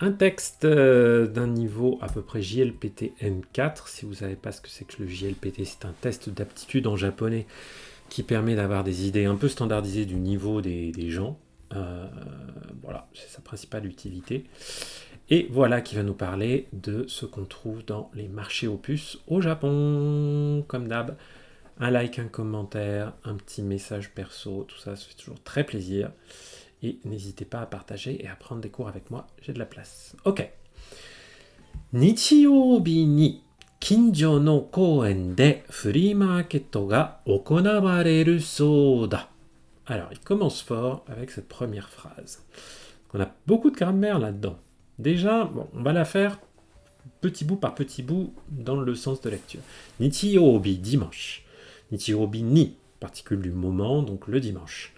Un texte d'un niveau à peu près JLPT M4. Si vous ne savez pas ce que c'est que le JLPT, c'est un test d'aptitude en japonais qui permet d'avoir des idées un peu standardisées du niveau des gens. Voilà, c'est sa principale utilité. Et voilà qui va nous parler de ce qu'on trouve dans les marchés aux puces au Japon. Comme d'hab, un like, un commentaire, un petit message perso, tout ça fait toujours très plaisir. Et n'hésitez pas à partager et à prendre des cours avec moi, j'ai de la place. Ok. Nichiyoubi ni kinjo no koen de free market ga okonawareru sou da. Alors, il commence fort avec cette première phrase. On a beaucoup de grammaire là-dedans. Déjà, bon, on va la faire petit bout par petit bout dans le sens de lecture. Nichiyoubi, dimanche. Nichiyoubi ni, particule du moment, donc le dimanche.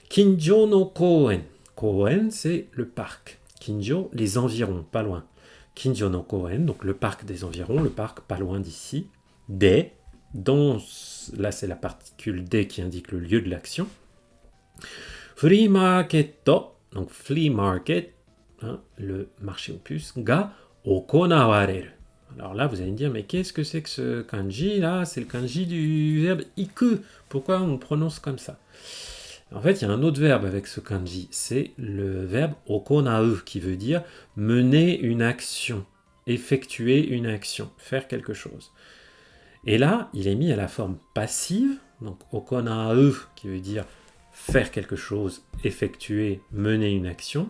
Kinjo no koen. Koen, c'est le parc. Kinjo, les environs, pas loin. Kinjo no koen, donc le parc des environs, le parc pas loin d'ici. De, dont, là c'est la particule de qui indique le lieu de l'action. Free market, donc flea market, hein, le marché aux puces, ga okonawareru. Alors là, vous allez me dire, mais qu'est-ce que c'est que ce kanji là? C'est le kanji du verbe iku. Pourquoi on le prononce comme ça? En fait, il y a un autre verbe avec ce kanji, c'est le verbe okonau, qui veut dire mener une action, effectuer une action, faire quelque chose. Et là, il est mis à la forme passive, donc okonau, qui veut dire faire quelque chose, effectuer, mener une action.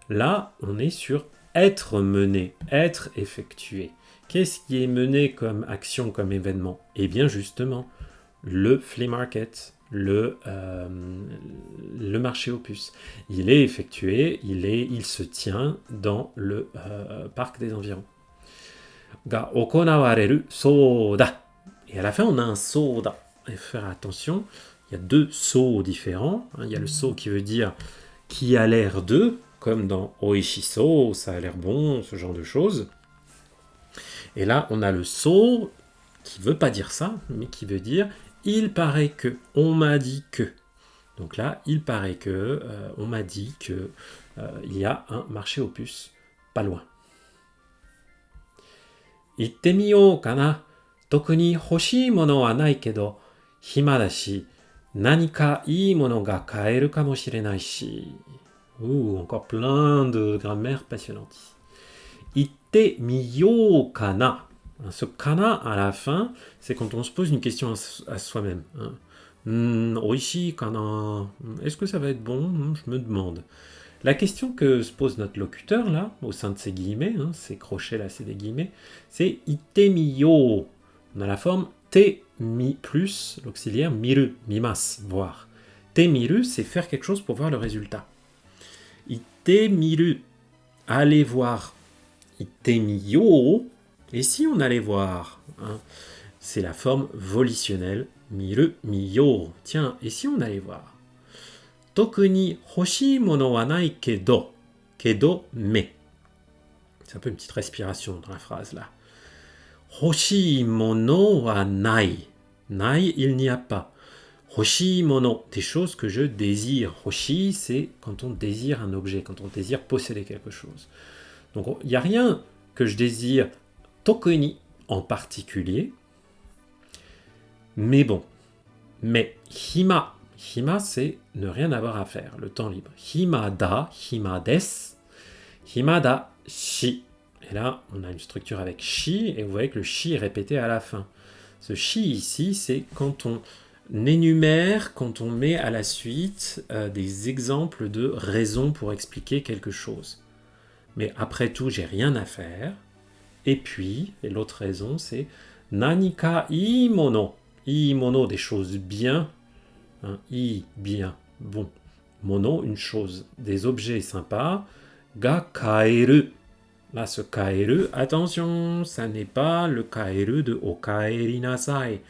Là, on est sur être mené, être effectué. Qu'est-ce qui est mené comme action, comme événement? Eh bien, justement, le flea market, le marché aux puces. Il est effectué, il se tient dans le parc des environs. Ga okonawareru souda. Et à la fin, on a un souda. Il faut faire attention, il y a deux sou différents. Il y a le sou qui veut dire qui a l'air de, comme dans oishiso, ça a l'air bon, ce genre de choses. Et là, on a le sou qui veut pas dire ça, mais qui veut dire il paraît que, on m'a dit que. Donc là, il paraît que, on m'a dit que il y a un marché aux puces pas loin. Itte miyou kana. Toku ni hoshii mono wa nai kedo, hima da shi, nani ka ii mono ga kaeru kamoshirenai shi. Ouh, encore plein de grammaire passionnante. Itte miyou kana. Ce kana à la fin, c'est quand on se pose une question à soi-même. Oishi kana. Est-ce que ça va être bon? Je me demande. La question que se pose notre locuteur, là, au sein de ces guillemets, ces crochets là, c'est des guillemets, c'est ite miyo. On a la forme te mi plus l'auxiliaire miru, mimas, voir. Te miru, c'est faire quelque chose pour voir le résultat. Ite miru, aller voir. Ite miyo, et si on allait voir, c'est la forme volitionnelle, miru, miyo. Tiens, et si on allait voir? Toku ni hoshii mono wa nai kedo. Kedo, mais. C'est un peu une petite respiration dans la phrase là. Hoshii mono wa nai. Nai, il n'y a pas. Hoshii mono, des choses que je désire. Hoshii, c'est quand on désire un objet, quand on désire posséder quelque chose. Donc il n'y a rien que je désire tokuni en particulier. Mais bon. Mais hima. Hima, c'est ne rien avoir à faire, le temps libre. Himada, himadesu. Himada, shi. Et là, on a une structure avec shi, et vous voyez que le shi est répété à la fin. Ce shi ici, c'est quand on énumère, quand on met à la suite des exemples de raisons pour expliquer quelque chose. Mais après tout, j'ai rien à faire. Et puis, et l'autre raison, c'est nanika ii mono. Ii mono, des choses bien. I, bien, bon. Mono, une chose. Des objets sympas. Ga kaeru. Là, ce kaeru, attention, ça n'est pas le kaeru de okaeri nasai.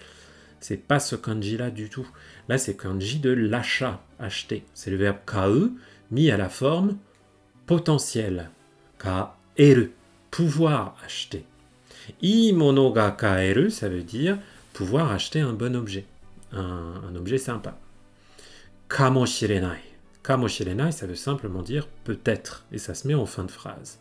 C'est pas ce kanji-là du tout. Là, c'est kanji de l'achat, acheter. C'est le verbe kau mis à la forme potentielle. Kaeru, pouvoir acheter. I mono ga kaeru, ça veut dire pouvoir acheter un bon objet. Un objet sympa. Kamoshirenai. Kamoshirenai, ça veut simplement dire peut-être. Et ça se met en fin de phrase.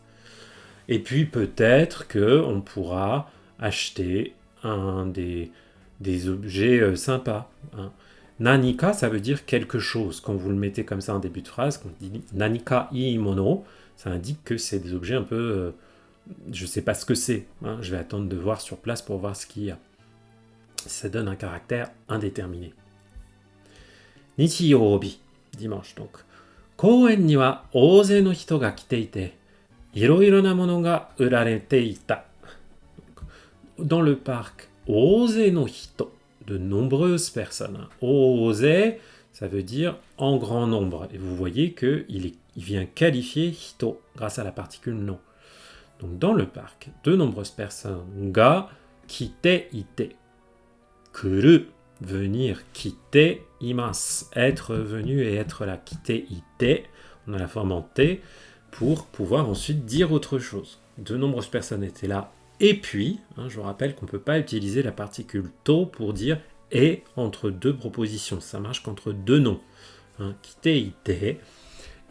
Et puis peut-être qu'on pourra acheter des objets sympas. Hein. Nanika, ça veut dire quelque chose. Quand vous le mettez comme ça en début de phrase, quand on dit nanika ii mono, ça indique que c'est des objets un peu... je ne sais pas ce que c'est. Hein. Je vais attendre de voir sur place pour voir ce qu'il y a. Ça donne un caractère indéterminé. Nichiyoubi, dimanche donc. Kouen ni wa ouzei no hito ga kite ite, iroiro na mono ga urarete ita. Dans le parc, ouzei no hito, de nombreuses personnes. Ouzei, ça veut dire en grand nombre. Et vous voyez qu'il vient qualifier hito grâce à la particule no. Donc dans le parc, de nombreuses personnes ga kite ite. Kuru, venir, kite, imas, être venu et être là. Kite ite, on a la forme en t, pour pouvoir ensuite dire autre chose. De nombreuses personnes étaient là. Et puis, je vous rappelle qu'on ne peut pas utiliser la particule to pour dire et entre deux propositions. Ça marche qu'entre deux noms. Kite ite,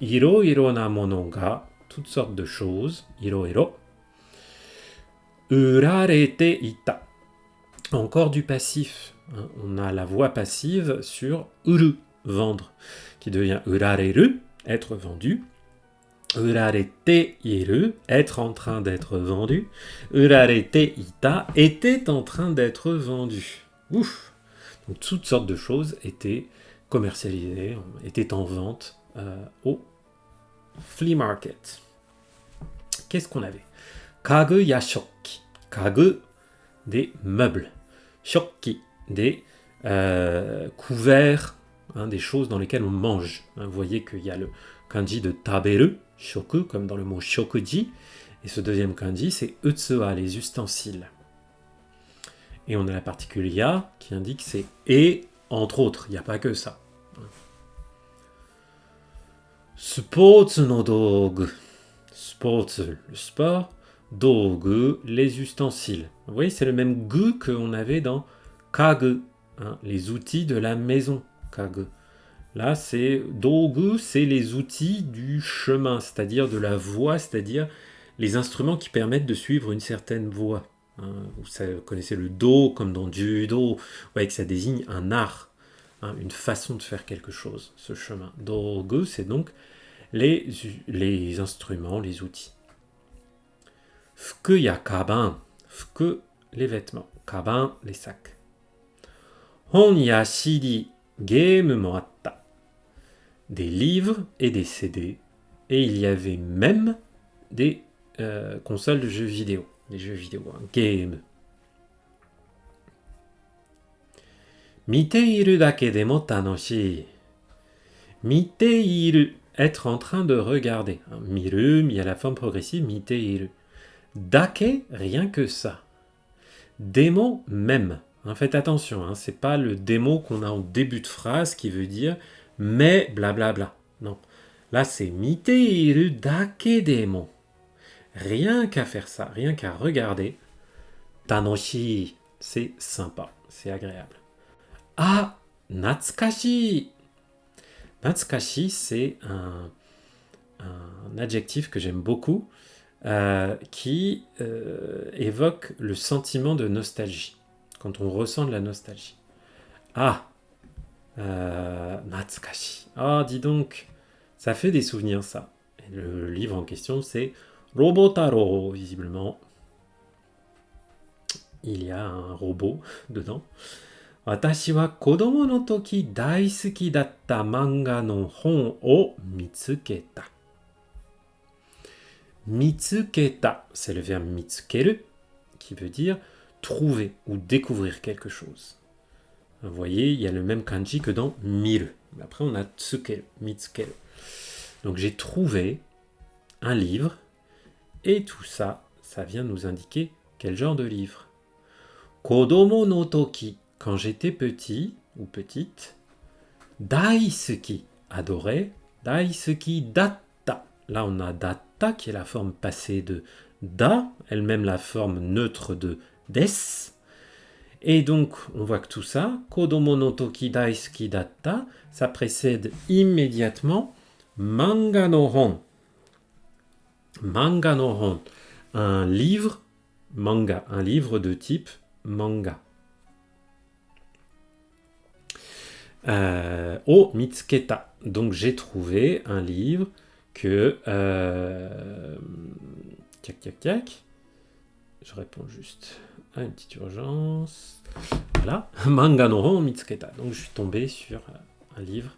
iro iro na mono ga, toutes sortes de choses, iro iro, urarete ita. Encore du passif. On a la voix passive sur uru, vendre, qui devient urareru, être vendu. Urarete iru, être en train d'être vendu. Urarete ita, était en train d'être vendu. Ouf! Donc toutes sortes de choses étaient commercialisées, étaient en vente au flea market. Qu'est-ce qu'on avait? Kagu ya shokki. Kagu, des meubles. Shokki, des couverts, des choses dans lesquelles on mange. Vous voyez qu'il y a le kanji de taberu, shoku, comme dans le mot shokuji, et ce deuxième kanji, c'est utsuwa, les ustensiles. Et on a la particule ya qui indique c'est et, entre autres, il n'y a pas que ça. Sports no dogu. Sports, le sport. Dogu, les ustensiles. Vous voyez, c'est le même gu qu'on avait dans kagu, les outils de la maison. Kagu. Là, c'est dogu, c'est les outils du chemin, c'est-à-dire de la voie, c'est-à-dire les instruments qui permettent de suivre une certaine voie. Vous connaissez le do, comme dans judo, vous voyez que ça désigne un art, une façon de faire quelque chose, ce chemin. Dogu, c'est donc les instruments, les outils. Fuku ya kaban. Fuku, les vêtements. Kaban, les sacs. Hon ya CD, game mo atta. Des livres et des CD. Et il y avait même des consoles de jeux vidéo. Des jeux vidéo, game. Miteiru dake demo tanoshii. Miteiru, être en train de regarder. Miru, il y a la forme progressive, miteiru. Dake, rien que ça. Démo, même. Faites attention, c'est pas le démo qu'on a en début de phrase qui veut dire mais blablabla. Non. Là, c'est miteiru dake demo. Rien qu'à faire ça, rien qu'à regarder. Tanoshi, c'est sympa, c'est agréable. Ah, natsukashi. Natsukashi, c'est un adjectif que j'aime beaucoup. Qui évoque le sentiment de nostalgie, quand on ressent de la nostalgie. Ah, natsukashi. Ah, dis donc, ça fait des souvenirs, ça. Et le livre en question, c'est Robotaro, visiblement. Il y a un robot dedans. Watashi wa kodomo no toki daisuki datta manga no hon o mitsuketa. Mitsuketa, c'est le verbe mitsukeru, qui veut dire trouver ou découvrir quelque chose. Vous voyez, il y a le même kanji que dans miru. Après, on a tsukeru, mitsukeru. Donc, j'ai trouvé un livre, et tout ça, ça vient nous indiquer quel genre de livre. Kodomo no toki, quand j'étais petit ou petite. Daisuki, adoré. Daisuki datta. Là, on a datta qui est la forme passée de da, elle-même la forme neutre de des. Et donc, on voit que tout ça, kodomo no toki daisuki datta, ça précède immédiatement manga no hon. Manga no hon, un livre manga, un livre de type manga. O mitsuketa. Donc j'ai trouvé un livre que... Je réponds juste à une petite urgence. Voilà. Manga no hon mitsuketa. Donc je suis tombé sur un livre,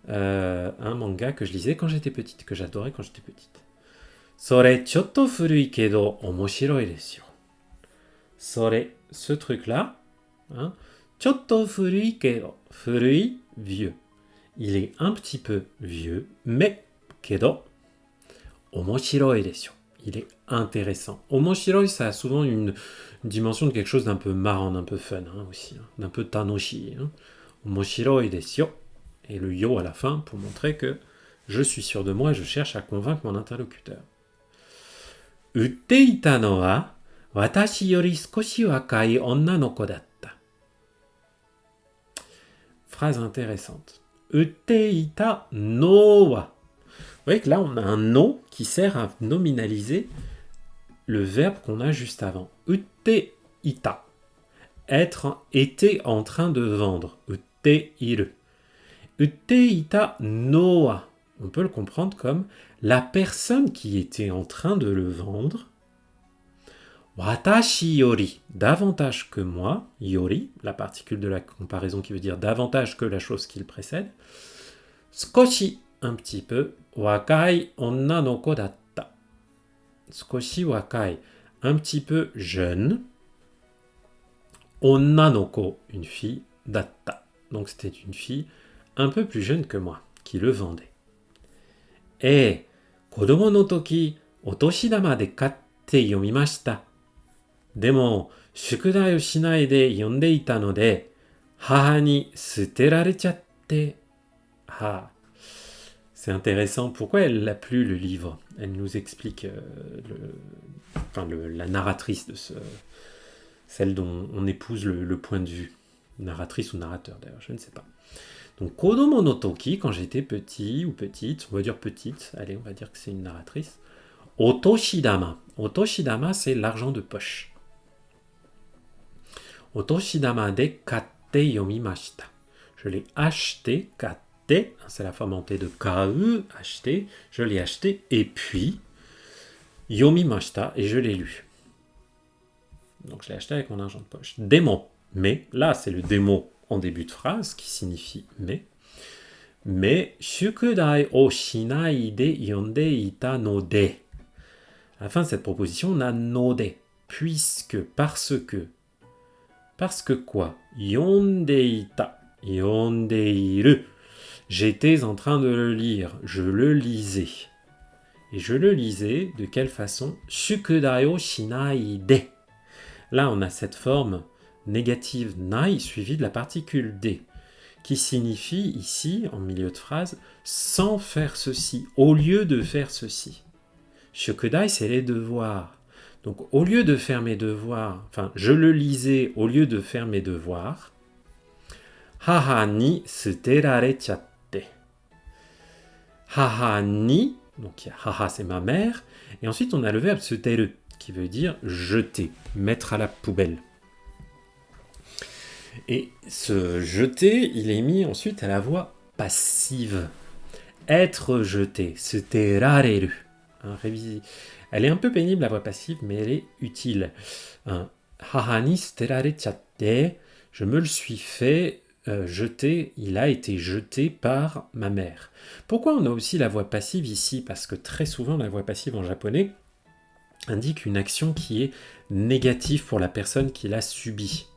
un manga que je lisais quand j'étais petite, que j'adorais quand j'étais petite. Sore chotto furui kedo omoshiroi desu yo. Sore, ce truc-là, hein, chotto furui kedo. Furui, vieux. Il est un petit peu vieux, mais kedo omoshiroi desu yo. Il est intéressant. Omoshiroi, ça a souvent une dimension de quelque chose d'un peu marrant, d'un peu fun aussi, d'un peu tanoshi. Omoshiroi desu yo. Et le yo à la fin pour montrer que je suis sûr de moi et je cherche à convaincre mon interlocuteur. Utte ita no wa watashi yori skoshi wakai onna no ko datta. Phrase intéressante. Utte ita no wa. Vous voyez que là, on a un no qui sert à nominaliser le verbe qu'on a juste avant. Utte ita. Être, était en train de vendre. Utte iru. Utte ita no wa. On peut le comprendre comme la personne qui était en train de le vendre. Watashi yori, davantage que moi. Yori, la particule de la comparaison qui veut dire davantage que la chose qui le précède. Skoshi, un petit peu. Wakai onna no ko datta. Skoshi wakai, un petit peu jeune. Onna no ko, une fille. Datta. Donc c'était une fille un peu plus jeune que moi qui le vendait. Et kodomo no toki otoshidama de katte yomimashita. Demo, shukudai o shinai de yonde ita no de, haha ni suterarechate. Ah, c'est intéressant. Pourquoi elle l'a plus le livre? Elle nous explique la narratrice de celle dont on épouse le point de vue. Narratrice ou narrateur d'ailleurs, je ne sais pas. Donc, kodomo no toki, quand j'étais petit ou petite, on va dire petite, allez, on va dire que c'est une narratrice. Otoshidama. Otoshidama, c'est l'argent de poche. Otoshidama de katte yomimashita. Je l'ai acheté, katte, c'est la forme hantée de kau, acheté, je l'ai acheté, et puis, yomimashita, et je l'ai lu. Donc, je l'ai acheté avec mon argent de poche. Demo. Mais, là, c'est le démo en début de phrase, qui signifie mais, shukudai o shinai de yonde ita no de. À la fin de cette proposition, on a no de, puisque, parce que quoi? Yonde ita, yonde iru. J'étais en train de le lire, je le lisais. Et je le lisais de quelle façon? Shukudai o shinai de. Là, on a cette forme négative nai suivie de la particule de, qui signifie ici, en milieu de phrase, sans faire ceci, au lieu de faire ceci. Shukudai, c'est les devoirs. Donc, au lieu de faire mes devoirs, je le lisais au lieu de faire mes devoirs. Haha ni suterarechate. Haha ni, donc haha c'est ma mère, et ensuite on a le verbe suteru, qui veut dire jeter, mettre à la poubelle. Et ce jeter, il est mis ensuite à la voix passive. Être jeté, suterareru. Elle est un peu pénible la voix passive, mais elle est utile. Haha ni suterarechate, je me le suis fait jeter, il a été jeté par ma mère. Pourquoi on a aussi la voix passive ici? Parce que très souvent la voix passive en japonais indique une action qui est négative pour la personne qui l'a subie.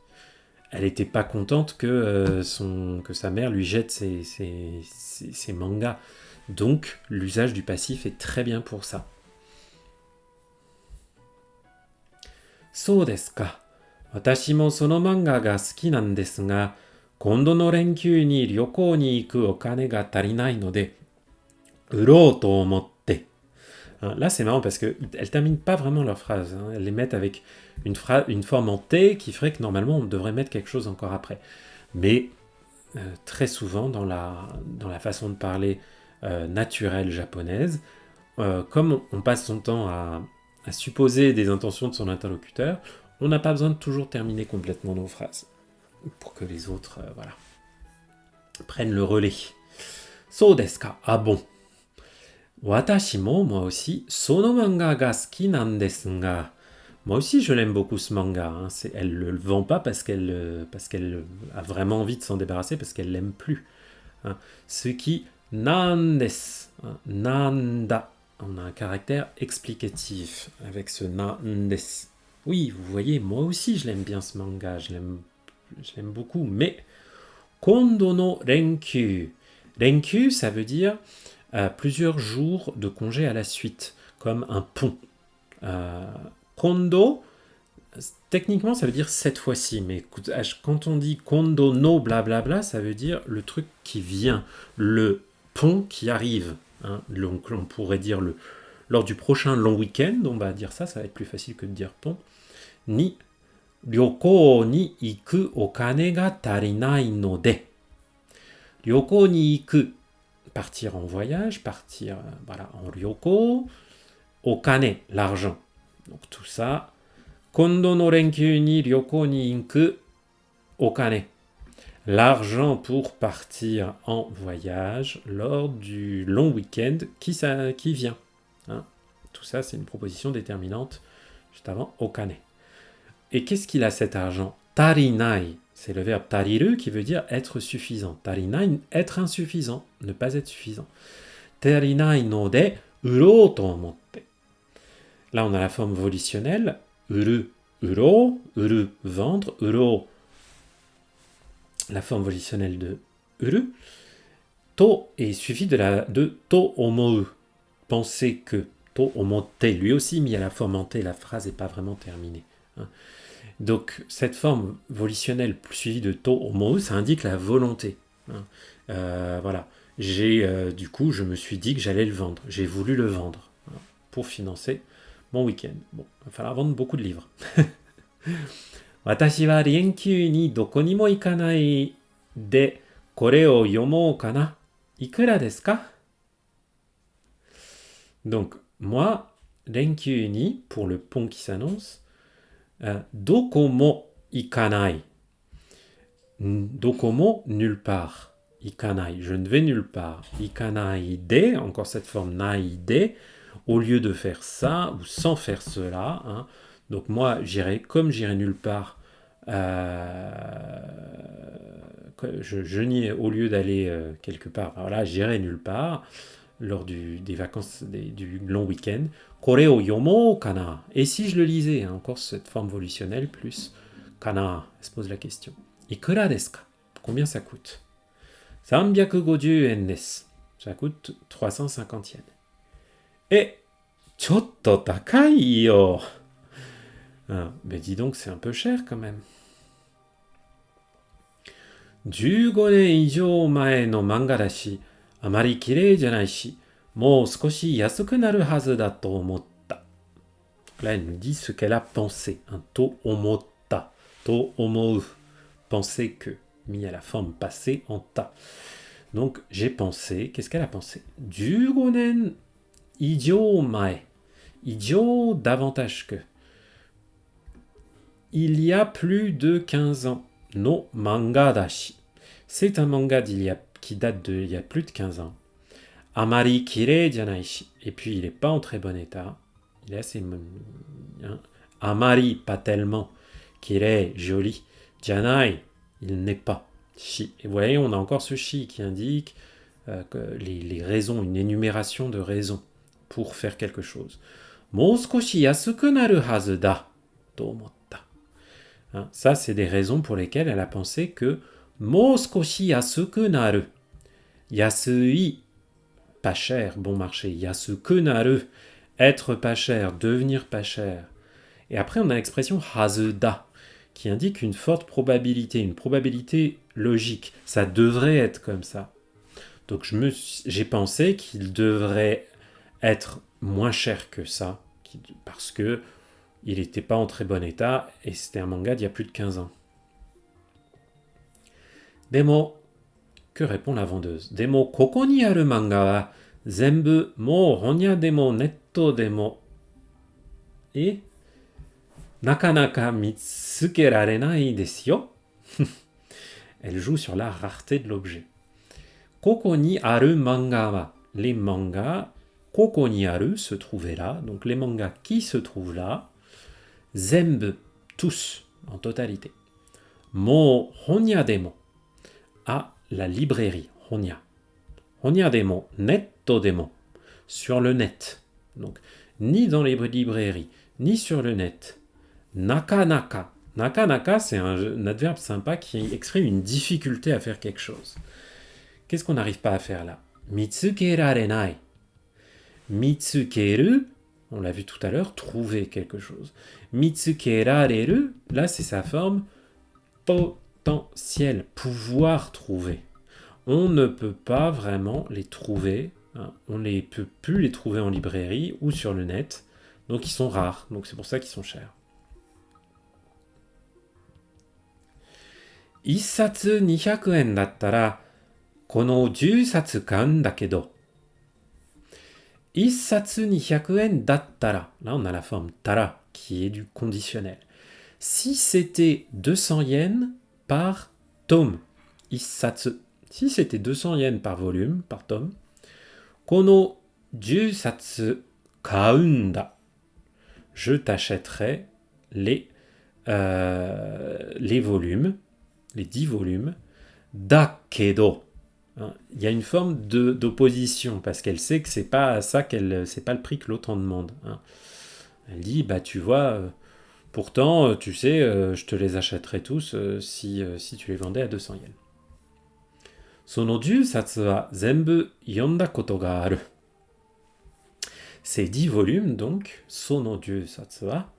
Elle n'était pas contente que sa mère lui jette ses mangas. Donc, l'usage du passif est très bien pour ça. So desu ka. Watashi mo sono manga ga suki nan desu ga, kondo no renkyū ni ryokou ni iku okane ga tarinai no de, urou to omotte. Là, c'est marrant parce qu'elles ne terminent pas vraiment leur phrase. Elles les mettent avec une forme en T qui ferait que normalement, on devrait mettre quelque chose encore après. Mais très souvent, dans la façon de parler naturelle japonaise, comme on passe son temps à à supposer des intentions de son interlocuteur, on n'a pas besoin de toujours terminer complètement nos phrases pour que les autres prennent le relais. So desu ka? Ah bon. Watashi mo, moi aussi, sono manga ga suki nan desu ga. Moi aussi, je l'aime beaucoup ce manga. Hein. Elle ne le vend pas parce qu'elle a vraiment envie de s'en débarrasser, parce qu'elle l'aime plus. Hein. Suki nan desu. Hein. Nanda. On a un caractère explicatif avec ce nan desu. Oui, vous voyez, moi aussi, je l'aime bien ce manga. Je l'aime beaucoup. Mais kondo no renkyu. Renkyu, ça veut dire plusieurs jours de congé à la suite, comme un pont. Kondo, techniquement, ça veut dire cette fois-ci, mais quand on dit kondo no blablabla, ça veut dire le truc qui vient, le pont qui arrive. Hein. Donc, on pourrait dire lors du prochain long week-end, on va dire ça va être plus facile que de dire pont. Ni ryoko ni iku okane ga tarinai no de. Ryoko ni iku, partir en voyage, partir en ryoko, okane, l'argent. Donc tout ça, kondo no renkyu ni ryoko ni iku okane. L'argent pour partir en voyage lors du long week-end qui vient. Hein. Tout ça, c'est une proposition déterminante juste avant okane. Et qu'est-ce qu'il a cet argent? Tarinai, c'est le verbe tariru qui veut dire être suffisant. Tarinai, être insuffisant, ne pas être suffisant. Tarinai no de uro to omotte. Là, on a la forme volitionnelle. Uru, uro, uru, vendre, uro, la forme volitionnelle de uru. To est suivi de to omou, penser que. To omotte, lui aussi mis à la forme en t, la phrase n'est pas vraiment terminée. Hein. Donc, cette forme volitionnelle suivie de to omou, ça indique la volonté. Hein. Voilà. Du coup, je me suis dit que j'allais le vendre. J'ai voulu le vendre pour financer mon week-end. Bon, il va falloir vendre beaucoup de livres. Watashi wa renkyu ni doko ni mo ikanai de kore o yomou kana? Ikura desu ka? Donc, moi, renkyu ni, pour le pont qui s'annonce, doko mo ikanai. Doko mo, nulle part. Ikanai, je ne vais nulle part. Ikanai de, encore cette forme nai de, au lieu de faire ça ou sans faire cela. Hein. Donc moi, comme j'irai nulle part, au lieu d'aller quelque part, voilà, j'irai nulle part lors des vacances, du long week-end. Kore o yomo kana. Et si je le lisais, hein, encore cette forme volitionnelle plus kana, elle se pose la question. Ikura desu ka? Combien ça coûte? 350 yen desu. Ça coûte 350 yens. Et chotto takai yo. Mais dis donc, c'est un peu cher quand même. 15年以上前の漫画だし、あまり綺麗じゃないし、もう少し安くなるはずだと思った。Là, elle nous dit ce qu'elle a pensé. Un to omotta. To omou. Penser que. Mis à la forme passée en ta. Donc, j'ai pensé. Qu'est-ce qu'elle a pensé? 15年以上前. Ijo, davantage que. Il y a plus de 15 ans. No manga dashi. C'est un manga qui date d'il y a plus de 15 ans. Amari kirei janaishi. Et puis, il n'est pas en très bon état. Il est assez... Hein. Amari, pas tellement. Kirei, joli. Janai, il n'est pas. Shi. Et vous voyez, on a encore ce shi qui indique que les raisons, une énumération de raisons pour faire quelque chose. Mou skoshi yasuku naru hazu da to omotta. Hein, ça, c'est des raisons pour lesquelles elle a pensé que mou skoshi yasuku naru. Yasui, pas cher, bon marché. Yasuku naru, être pas cher, devenir pas cher. Et après, on a l'expression hazu da, qui indique une forte probabilité, une probabilité logique. Ça devrait être comme ça. Donc, j'ai pensé qu'il devrait être moins cher que ça, parce que il n'était pas en très bon état, et c'était un manga d'il y a plus de 15 ans. Demo, que répond la vendeuse? Demo, koko ni aru manga wa zenbu mou honya demo netto demo et nakanaka mitsukeраれないですよ. Elle joue sur la rareté de l'objet. Koko ni aru manga wa, les mangas, koko ni aru, se trouvaient là, donc les mangas qui se trouvent là, zenbu, tous, en totalité. Mo honya demo, à la librairie, honya. Honya demo, netto demo, sur le net. Donc, ni dans les librairies, ni sur le net. Nakanaka. Nakanaka, c'est un adverbe sympa qui exprime une difficulté à faire quelque chose. Qu'est-ce qu'on n'arrive pas à faire là? Mitsukerarenai. Mitsukeru, on l'a vu tout à l'heure, trouver quelque chose. Mitsukerareru, là c'est sa forme potentielle, pouvoir trouver. On ne peut pas vraiment les trouver, hein. On ne peut plus les trouver en librairie ou sur le net, donc ils sont rares, donc c'est pour ça qu'ils sont chers. Issatsu 200 yen dattara, kono 10 satsu kaun da kedo. Issatsu 200 yen dattara. Là, on a la forme tara qui est du conditionnel. Si c'était 200 yens par tome, issatsu. Si c'était 200 yens par volume, par tome, kono 10 satsu kaun da. Je t'achèterai les volumes, les 10 volumes, da kedo. Il y a une forme d'opposition parce qu'elle sait que c'est pas ça c'est pas le prix que l'autre en demande. Elle dit bah tu vois, pourtant tu sais, je te les achèterais tous si tu les vendais à 200 yens. Sono 10 satsu wa zenbu yonda koto ga aru. Ces 10 volumes donc, sono 10 satsu wa,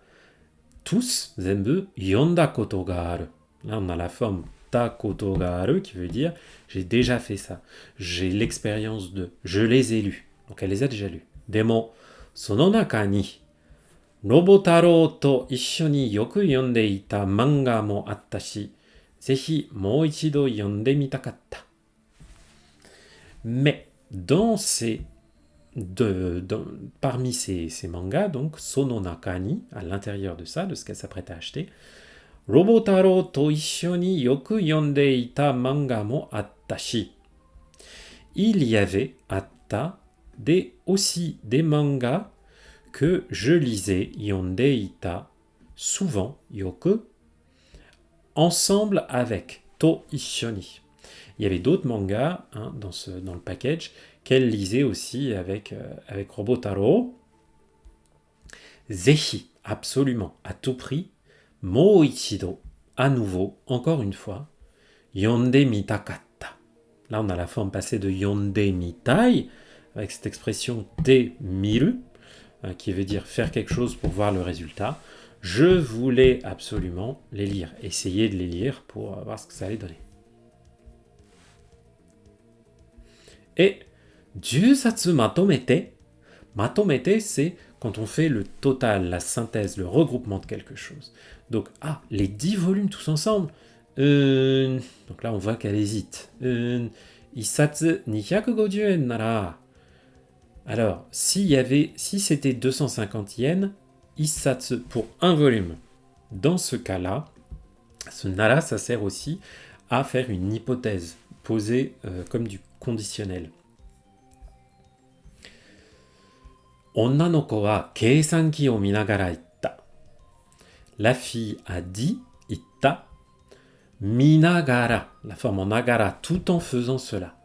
tous zenbu yonda koto ga aru. Là on a la forme ta koto ga aru qui veut dire j'ai déjà fait ça, j'ai l'expérience de, je les ai lus. Donc elle les a déjà lus. Demo, sono naka ni Robotaro to issho ni yoku yonde ita manga mo atta shi, zehi mou ichido yonde mitakatta. Mais parmi ces mangas, donc sono naka ni, à l'intérieur de ça, de ce qu'elle s'apprête à acheter, Robotaro to issho ni yoku yonde ita manga mo atta shi. Il y avait atta aussi des mangas que je lisais, yonde ita, souvent, yoku, ensemble avec to ishoni. Il y avait d'autres mangas dans le package qu'elle lisait aussi avec Robotaro. Zehi, absolument, à tout prix. Mou ichido, à nouveau, encore une fois. Yonde mitakatta. Là, on a la forme passée de yonde mitai, avec cette expression te miru, qui veut dire faire quelque chose pour voir le résultat. Je voulais absolument les lire, essayer de les lire pour voir ce que ça allait donner. Et 10 satsu matomete. Matomete, c'est quand on fait le total, la synthèse, le regroupement de quelque chose. Donc, les 10 volumes tous ensemble. Donc là, on voit qu'elle hésite. Issatsu 250 yen nara. Alors, si c'était 250 yens, issatsu pour un volume. Dans ce cas-là, ce nara, ça sert aussi à faire une hypothèse, posée comme du conditionnel. Onna no ko wa keisanki o minagara itta. La fille a dit, itta, minagara, la forme en nagara, tout en faisant cela.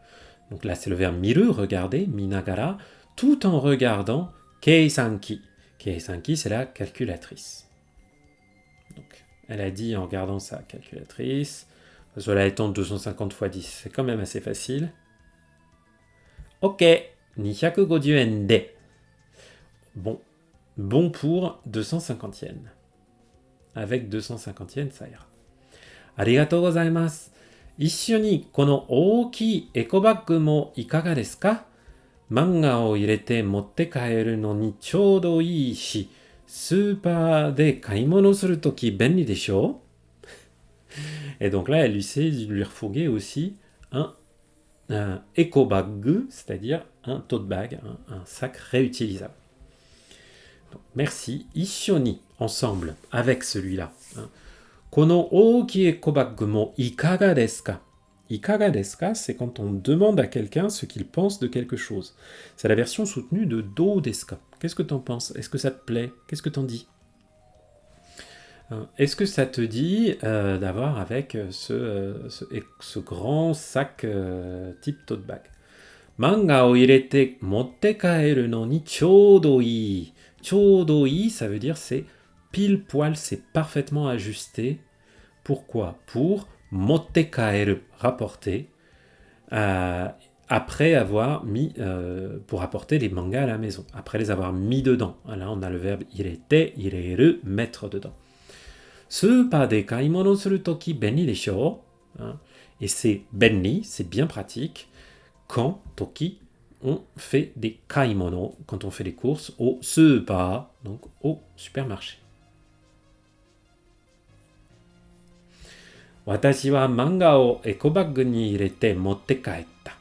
Donc là, c'est le verbe miru, regarder, minagara, tout en regardant keisanki. Keisanki, c'est la calculatrice. Donc, elle a dit en regardant sa calculatrice, cela étant 250 x 10, c'est quand même assez facile. Ok, 250 yen de. Bon pour 250 yens. Avec 250 yens, ça ira. Arigatou gozaimasu. Issho ni kono ookii ekobag mo ikaga desu ka? Manga o irete motte kaeru no ni choudo ii shi, super de kaimono suru toki benri desho? Et donc là, elle essaie de lui refourguer aussi un ekobag, c'est-à-dire un tote bag, un sac réutilisable. Merci. Ishoni, ensemble, avec celui-là. Kono ouki ekobagu mo ikaga desu ka? Ikaga desu ka, c'est quand on demande à quelqu'un ce qu'il pense de quelque chose. C'est la version soutenue de do desu ka. Qu'est-ce que t'en penses? Est-ce que ça te plaît? Qu'est-ce que t'en dis? Est-ce que ça te dit d'avoir avec ce grand sac type tote bag? Manga o irete motte kaeru no ni choudo ii. Choudo ii, ça veut dire c'est pile poil, c'est parfaitement ajusté. Pourquoi? Pour motte kaeru, rapporter, après avoir mis, pour apporter les mangas à la maison, après les avoir mis dedans. Là, on a le verbe irete, ireru, mettre dedans. Super de kaimono suru toki benni desho. Et c'est benni, c'est bien pratique. Quand, toki, on fait des kaimono, quand on fait des courses au super, donc au supermarché. Watashi wa manga o ekobag ni irete motte kaetta.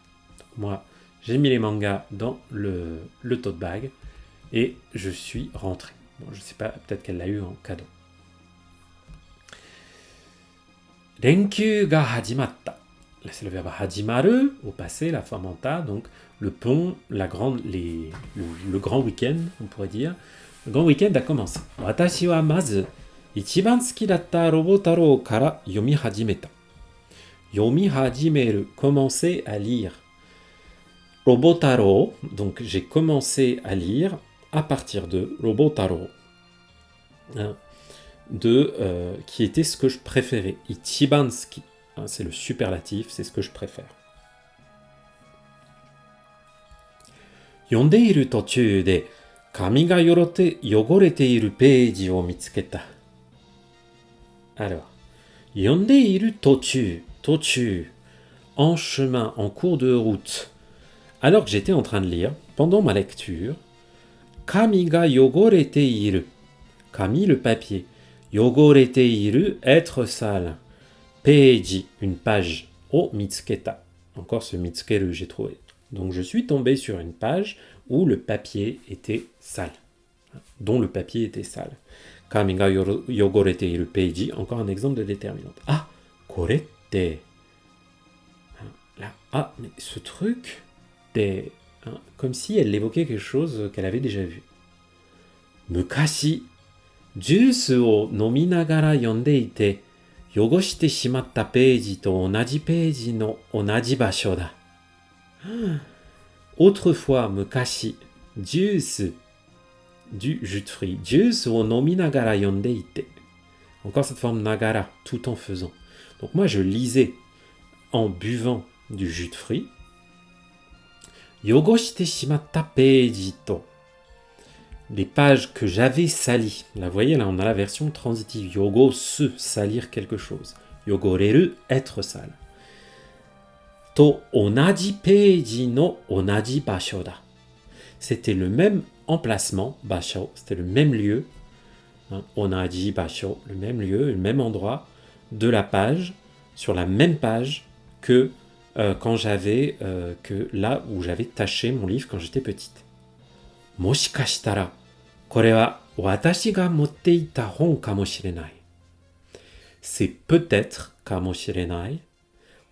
Moi, j'ai mis les mangas dans le tote bag et je suis rentré. Bon, je sais pas, peut-être qu'elle l'a eu en cadeau. Renkyu ga hajimatta. Là, c'est le verbe hajimaru, au passé, la forme en ta, donc le pont, le grand week-end, on pourrait dire. Le grand week-end a commencé. Watashi wa mazu, ichiban tsuki datta Robotaro kara yomi hajimeta. Yomi hajimeru, commencer à lire. Robotaro, donc j'ai commencé à lire à partir de Robotaro. Qui était ce que je préférais. Ichibanski, c'est le superlatif, c'est ce que je préfère. Yondeiru tochū de kami ga yogorete iru peiji o mitsuketa. Alors, yondeiru tochū, en chemin, en cours de route. Alors que j'étais en train de lire, pendant ma lecture, kami ga yogorete iru. Kami, le papier. Yogorete iru, être sale. Peiji, une page. O mitsuketa. Encore ce mitsukeru, j'ai trouvé. Donc je suis tombé sur une page où le papier était sale. Dont le papier était sale. Kami ga yogorete iru peiji. Encore un exemple de déterminante. Ah, korette. Là, ah, mais ce truc, comme si elle évoquait quelque chose qu'elle avait déjà vu. Mukashi. ジュースを飲みながら読んでいて、汚してしまったページと同じページの同じ場所だ。Autrefois, 昔、ジュース、du jus de fruits, ジュースを飲みながら読んでいて。Encore cette forme nagara, tout en faisant. Donc moi, je lisais en buvant du jus de fruits. 汚してしまったページと。Les pages que j'avais salies. Là, vous voyez, là, on a la version transitive. Yogo, se, salir quelque chose. Yogoreru, être sale. To onaji peiji no onaji basho da. C'était le même emplacement, basho, c'était le même lieu. Onaji basho, le même lieu, le même endroit de la page, sur la même page que quand j'avais, que là où j'avais taché mon livre quand j'étais petite. Moshikashitara. これは私が持っていた本かもしれない。C'est peut-être かもしれない。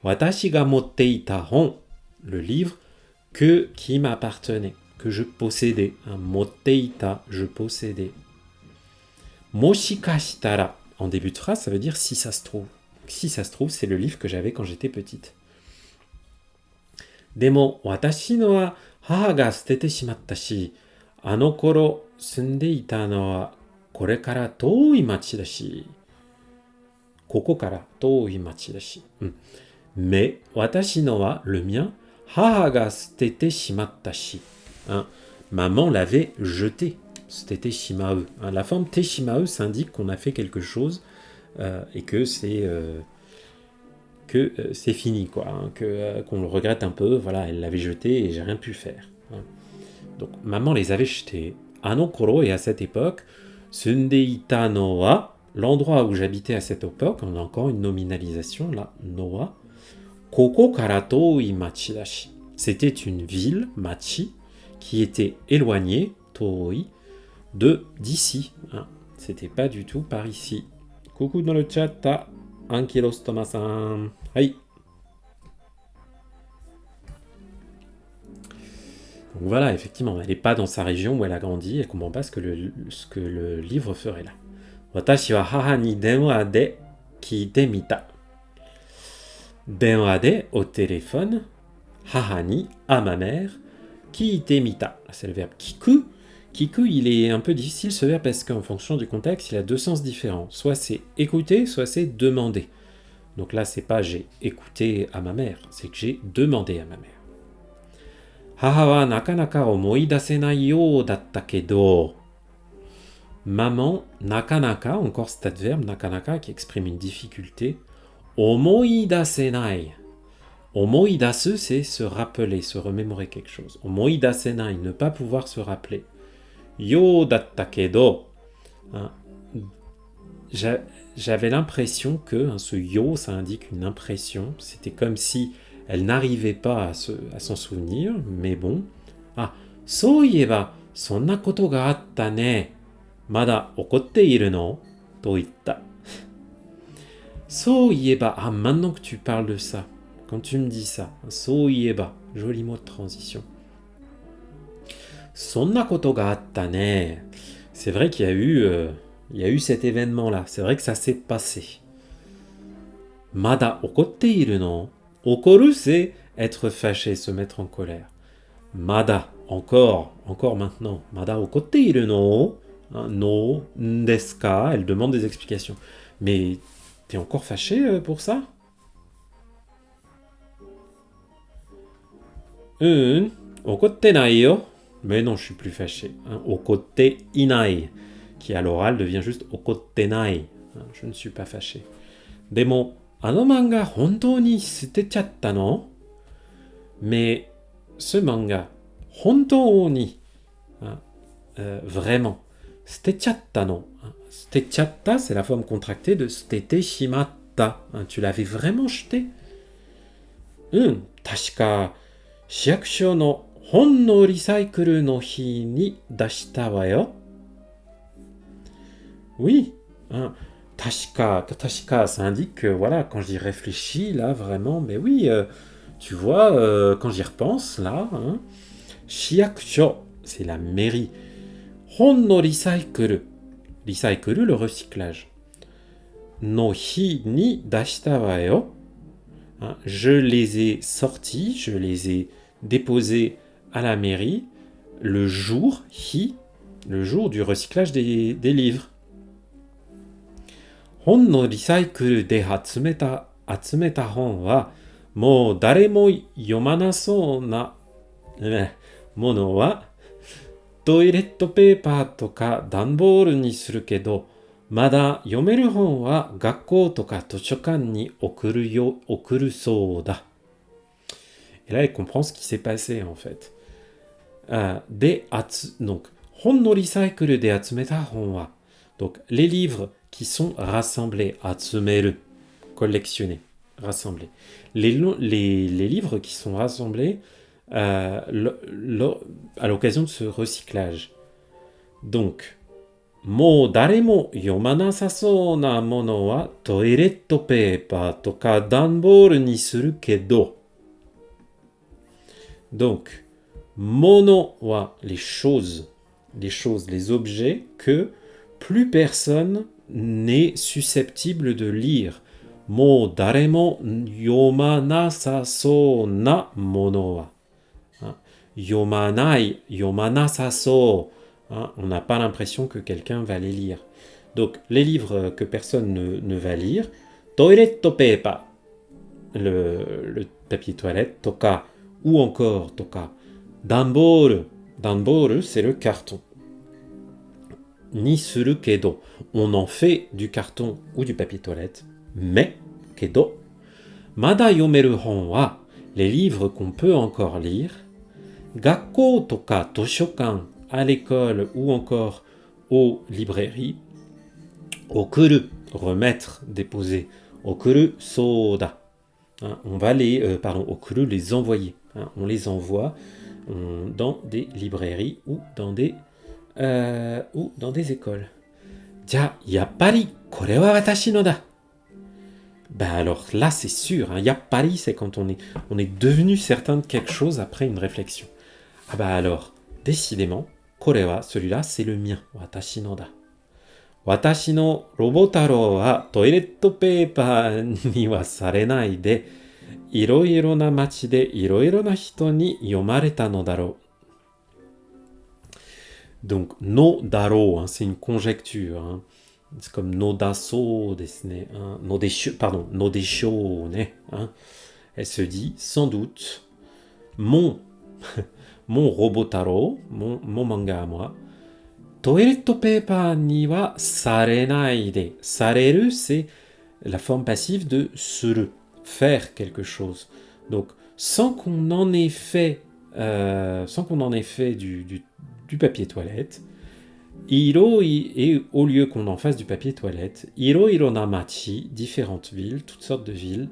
私が持っていた本、le livre qui m'appartenait, que je possédais. 持っていた, je possédais. もしかしたら, en début de phrase, ça veut dire si ça se trouve. Si ça se trouve, c'est le livre que j'avais quand j'étais petite. でも私のは母が捨ててしまったし、あの頃住んでいたのはこれから遠い町だし、ここから遠い町だし。Mais 私のは、le mien, 母が捨ててしまったし。Maman l'avait jeté. C'était shimau. La forme te shimau s'indique qu'on a fait quelque chose et que c'est fini, quoi. Qu'on le regrette un peu. Voilà, elle l'avait jeté et j'ai rien pu faire. Donc, maman les avait jetés. Anokoro, et à cette époque, sundeita no wa, l'endroit où j'habitais à cette époque, on a encore une nominalisation là, noa. Koko kara toi machi c'était une ville, machi, qui était éloignée, toi, d'ici. Hein. C'était pas du tout par ici. Coucou dans le chat à Ankylos Thomasan. Hey. Donc voilà, effectivement, elle n'est pas dans sa région où elle a grandi, elle ne comprend pas ce que le livre ferait là. Watashi wa haha ni denwa de kiite mita. Denwa de, au téléphone, haha ni, à ma mère, kiite mita. C'est le verbe kiku. Kiku, il est un peu difficile ce verbe parce qu'en fonction du contexte, il a deux sens différents. Soit c'est écouter, soit c'est demander. Donc là, c'est pas j'ai écouté à ma mère, c'est que j'ai demandé à ma mère. Haha wa nakanaka omoidasenai you datta kedo. Maman, nakanaka, encore cet adverbe, nakanaka, qui exprime une difficulté. Omoidasenai. Omoidasu, c'est se rappeler, se remémorer quelque chose. Omoidasenai, ne pas pouvoir se rappeler. Yo datta kedo. Hein, j'avais l'impression que ce yo, ça indique une impression. C'était comme si elle n'arrivait pas à s'en souvenir, mais bon. Ah, so ieba, sonna koto ga atta ne. Mada okotte iru no? To itta. So ieba, ah, maintenant que tu parles de ça, quand tu me dis ça, so ieba, joli mot de transition. Sonna koto ga atta ne. C'est vrai qu'il y a eu cet événement-là. C'est vrai que ça s'est passé. Mada okotte iru no? Okoru, c'est être fâché, se mettre en colère. Mada, encore maintenant. Mada okotte iru no? No, desu ka? Elle demande des explications. Mais t'es encore fâché pour ça? Okotte nai yo. Mais non, je suis plus fâché. Okotte inai, qui à l'oral devient juste okotte nai. Je ne suis pas fâché. Demo, ano manga hontou ni sutechatta no? Mais ce manga, hontou ni, vraiment, sutechatta no. Sutechatta, c'est la forme contractée de sutete shimatta. Tu l'avais vraiment jeté? Tashika, shiakusho no hon no recycle no hi ni dashita wa yo. Oui, Tashika, ça indique que, voilà, quand j'y réfléchis, là, vraiment, mais oui, tu vois, quand j'y repense, là, Shiakusho, c'est la mairie. Hon no recycle, le recyclage. No hi ni dashita wa yo. Je les ai sortis, je les ai déposés à la mairie le jour du recyclage des livres. Hon no recycle de atsumeta hon wa mou dare mo yomanasou na mono wa toilet paper toka danboru ni suru kedo mada yomeru hon wa gakkou toka toshokan ni okuru sou da. Et là, elle comprend ce qui s'est passé en fait. Donc, hon no recycle de atsumeta hon wa. Donc, les livres qui sont rassemblés, atsumeru, collectionnés, rassemblés. Les livres qui sont rassemblés à l'occasion de ce recyclage. Donc, mou daremo yomanasasou na mono wa toilet paper toka danboru ni suru kedo. Donc, mono wa les choses, les objets que plus personne n'est susceptible de lire. Mou daremo yomanasasou na mono wa. Yomanai, yomanasasou. On n'a pas l'impression que quelqu'un va les lire. Donc, les livres que personne ne va lire. Toilet paper, le papier toilette. Toka, ou encore toka. Danboru, c'est le carton. Ni suru kedo. On en fait du carton ou du papier toilette, mais kedo. Mada yomeru hon wa, les livres qu'on peut encore lire. Gakkou toka toshokan, à l'école ou encore aux librairies. Okuru, remettre, déposer. Okuru soda. On va okuru, les envoyer. On les envoie dans des librairies ou dans des ou dans des écoles. Ja, yappari, kore wa watashi no da. Ben alors là, c'est sûr, hein, yappari, c'est quand on est devenu certain de quelque chose après une réflexion. Ah bah alors, décidément, korewa, celui-là, c'est le mien. Watashi no da. Watashi no robotaro wa toiletto paper ni wa sarenai de, iroiro na machi de iroiro na hito ni yomareta no daro. Donc, no daro, hein, c'est une conjecture. Hein. C'est comme no daso desne, hein, no desho, pardon, no desho ne. Hein. Elle se dit, sans doute, mon Robotaro, mon manga à moi, toiletto paper ni wa sarenai de. Sareru, c'est la forme passive de suru, faire quelque chose. Donc, sans qu'on en ait fait, du papier toilette, et au lieu qu'on en fasse du papier toilette, iro na machi, différentes villes, toutes sortes de villes,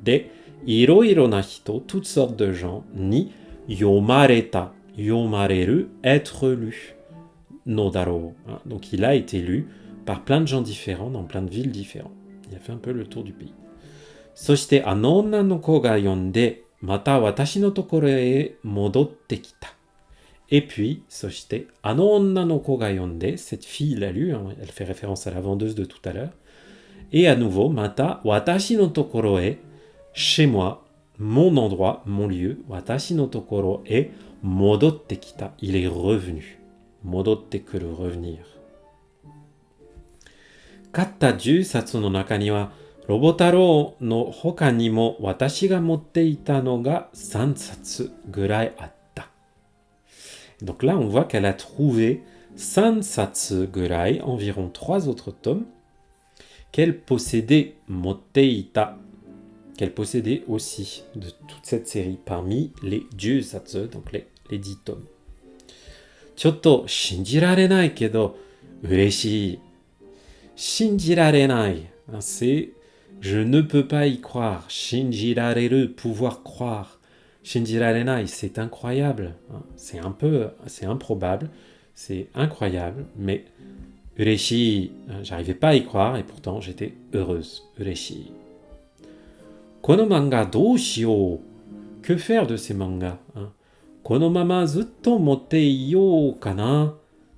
de iro na hito, toutes sortes de gens, ni yomareta, yomareru, être lu, no daro. Hein. Donc il a été lu par plein de gens différents dans plein de villes différentes. Il a fait un peu le tour du pays. そしてあの女の子が読んで、また私のところへ戻ってきた。Et puis, そしてあの女の子が読んで, cette fille l'a lu, hein, elle fait référence à la vendeuse de tout à l'heure. Et à nouveau, mata watashi no tokoro e, chez moi, mon endroit, mon lieu, watashi no tokoro e modotte kita, il est revenu. Modotte kuru, revenir. Katta 10冊の中には、ロボ太郎の他にも私が持っていたのが3冊ぐらいあった。Donc là, on voit qu'elle a trouvé 3冊ぐらい, environ 3 autres tomes, qu'elle possédait, motteita, qu'elle possédait aussi de toute cette série parmi les 10冊, donc les 10 tomes. ちょっと信じられないけど嬉しい。信じられない。C'est je ne peux pas y croire. Shinjirareru, pouvoir croire. Shinjirarenai, c'est incroyable. C'est improbable. C'est incroyable, mais ureshi, j'arrivais pas à y croire et pourtant j'étais heureuse. Ureshi. Kono manga dou shiyou. Que faire de ces mangas? Kono mama zutto motte iyou kana?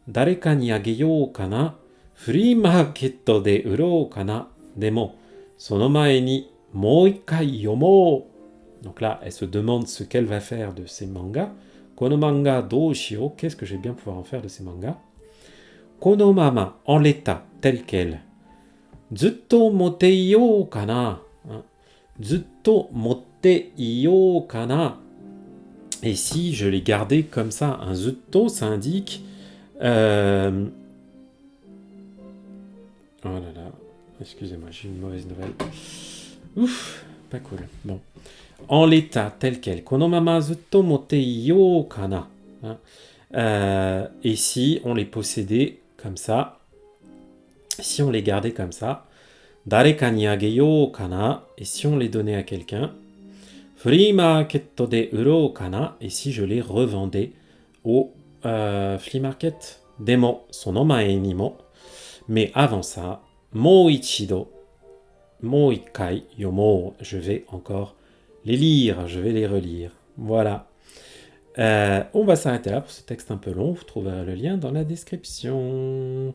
Dareka ni ageyou kana? Free market de urou kana? Demo, sono mae ni mou ikkai yomou. Donc là, elle se demande ce qu'elle va faire de ces mangas. Kono manga dou shiyou. Qu'est-ce que je vais bien pouvoir en faire de ces mangas? Kono mama, en l'état, tel quel. Zutto motte iyou kana? Zutto motte iyou kana? Et si je l'ai gardé comme ça, un zutto, ça indique... Oh là là, excusez-moi, j'ai une mauvaise nouvelle. Ouf, pas cool. Bon. En l'état tel quel. Konomama zutto motte iyou kana. Et si on les possédait comme ça, si on les gardait comme ça, dareka ni ageyou kana. Et si on les donnait à quelqu'un, free market de urou kana. Et si je les revendais au flea market, demo, sono mae ni mo. Mais avant ça, mou ichido, mou ikkai yomou, je vais encore les lire, je vais les relire. Voilà. On va s'arrêter là pour ce texte un peu long. Vous trouverez le lien dans la description.